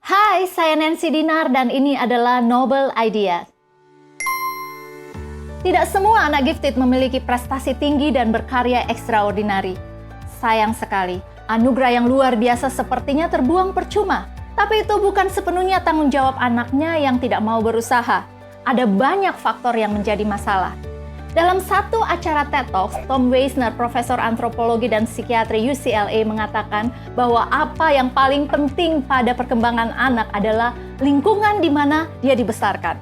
Hai, saya Nancy Dinar dan ini adalah Noble Idea. Tidak semua anak gifted memiliki prestasi tinggi dan berkarya ekstraordinari. Sayang sekali, anugerah yang luar biasa sepertinya terbuang percuma. Tapi itu bukan sepenuhnya tanggung jawab anaknya yang tidak mau berusaha. Ada banyak faktor yang menjadi masalah. Dalam satu acara TED Talks, Tom Weisner, profesor antropologi dan psikiatri UCLA, mengatakan bahwa apa yang paling penting pada perkembangan anak adalah lingkungan di mana dia dibesarkan.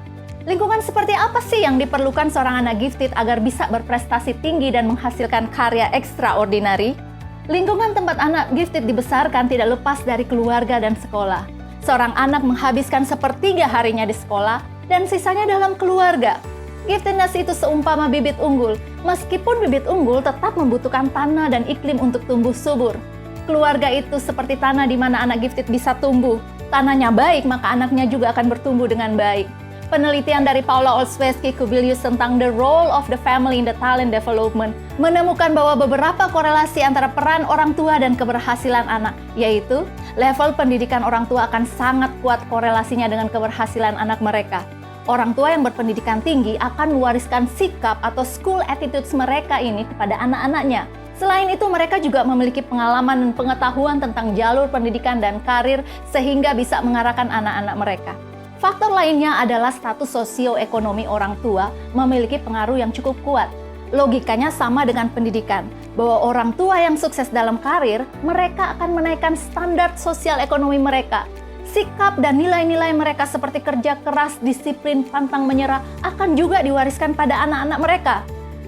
Lingkungan seperti apa sih yang diperlukan seorang anak gifted agar bisa berprestasi tinggi dan menghasilkan karya ekstraordinari? Lingkungan tempat anak gifted dibesarkan tidak lepas dari keluarga dan sekolah. Seorang anak menghabiskan sepertiga harinya di sekolah dan sisanya dalam keluarga. Giftedness itu seumpama bibit unggul. Meskipun bibit unggul tetap membutuhkan tanah dan iklim untuk tumbuh subur. Keluarga itu seperti tanah di mana anak gifted bisa tumbuh. Tanahnya baik, maka anaknya juga akan bertumbuh dengan baik. Penelitian dari Paula Olszewski-Kubilius tentang the role of the family in the talent development menemukan bahwa beberapa korelasi antara peran orang tua dan keberhasilan anak, yaitu level pendidikan orang tua akan sangat kuat korelasinya dengan keberhasilan anak mereka. Orang tua yang berpendidikan tinggi akan mewariskan sikap atau school attitudes mereka ini kepada anak-anaknya. Selain itu, mereka juga memiliki pengalaman dan pengetahuan tentang jalur pendidikan dan karir sehingga bisa mengarahkan anak-anak mereka. Faktor lainnya adalah status sosioekonomi orang tua memiliki pengaruh yang cukup kuat. Logikanya sama dengan pendidikan, bahwa orang tua yang sukses dalam karir, mereka akan menaikkan standar sosial ekonomi mereka. Sikap dan nilai-nilai mereka seperti kerja keras, disiplin, pantang menyerah akan juga diwariskan pada anak-anak mereka.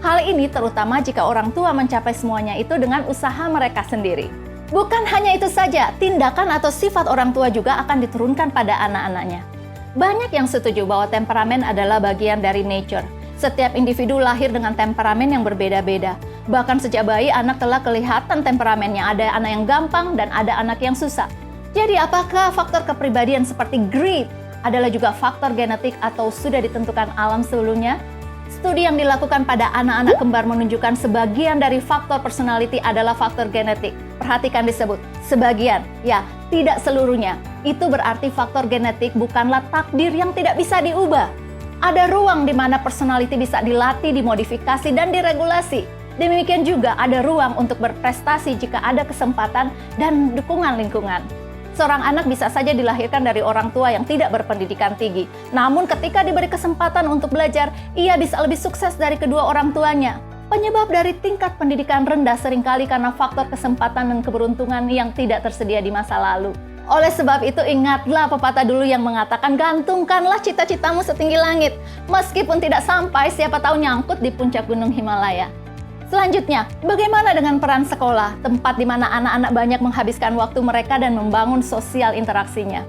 Hal ini terutama jika orang tua mencapai semuanya itu dengan usaha mereka sendiri. Bukan hanya itu saja, tindakan atau sifat orang tua juga akan diturunkan pada anak-anaknya. Banyak yang setuju bahwa temperamen adalah bagian dari nature. Setiap individu lahir dengan temperamen yang berbeda-beda. Bahkan sejak bayi anak telah kelihatan temperamennya. Ada anak yang gampang dan ada anak yang susah. Jadi apakah faktor kepribadian seperti greed adalah juga faktor genetik atau sudah ditentukan alam sebelumnya? Studi yang dilakukan pada anak-anak kembar menunjukkan sebagian dari faktor personality adalah faktor genetik. Perhatikan disebut, sebagian, ya, tidak seluruhnya. Itu berarti faktor genetik bukanlah takdir yang tidak bisa diubah. Ada ruang di mana personality bisa dilatih, dimodifikasi, dan diregulasi. Demikian juga ada ruang untuk berprestasi jika ada kesempatan dan dukungan lingkungan. Seorang anak bisa saja dilahirkan dari orang tua yang tidak berpendidikan tinggi. Namun ketika diberi kesempatan untuk belajar, ia bisa lebih sukses dari kedua orang tuanya. Penyebab dari tingkat pendidikan rendah seringkali karena faktor kesempatan dan keberuntungan yang tidak tersedia di masa lalu. Oleh sebab itu ingatlah pepatah dulu yang mengatakan gantungkanlah cita-citamu setinggi langit. Meskipun tidak sampai, siapa tahu nyangkut di puncak gunung Himalaya. Selanjutnya, bagaimana dengan peran sekolah, tempat di mana anak-anak banyak menghabiskan waktu mereka dan membangun sosial interaksinya?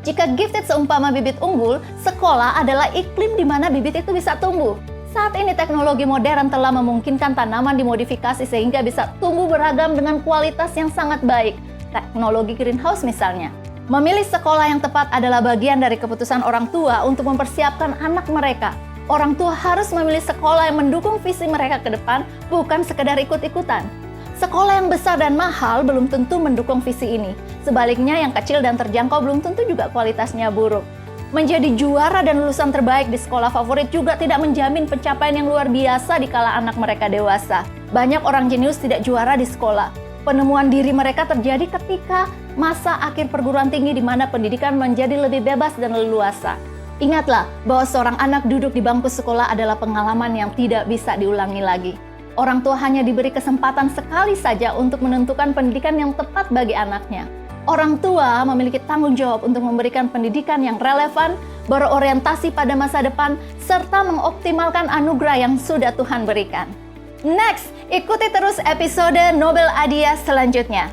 Jika gifted seumpama bibit unggul, sekolah adalah iklim di mana bibit itu bisa tumbuh. Saat ini teknologi modern telah memungkinkan tanaman dimodifikasi sehingga bisa tumbuh beragam dengan kualitas yang sangat baik. Teknologi greenhouse misalnya. Memilih sekolah yang tepat adalah bagian dari keputusan orang tua untuk mempersiapkan anak mereka. Orang tua harus memilih sekolah yang mendukung visi mereka ke depan, bukan sekedar ikut-ikutan. Sekolah yang besar dan mahal belum tentu mendukung visi ini. Sebaliknya, yang kecil dan terjangkau belum tentu juga kualitasnya buruk. Menjadi juara dan lulusan terbaik di sekolah favorit juga tidak menjamin pencapaian yang luar biasa di kala anak mereka dewasa. Banyak orang jenius tidak juara di sekolah. Penemuan diri mereka terjadi ketika masa akhir perguruan tinggi di mana pendidikan menjadi lebih bebas dan leluasa. Ingatlah bahwa seorang anak duduk di bangku sekolah adalah pengalaman yang tidak bisa diulangi lagi. Orang tua hanya diberi kesempatan sekali saja untuk menentukan pendidikan yang tepat bagi anaknya. Orang tua memiliki tanggung jawab untuk memberikan pendidikan yang relevan, berorientasi pada masa depan, serta mengoptimalkan anugerah yang sudah Tuhan berikan. Next, ikuti terus episode Noble Idea selanjutnya.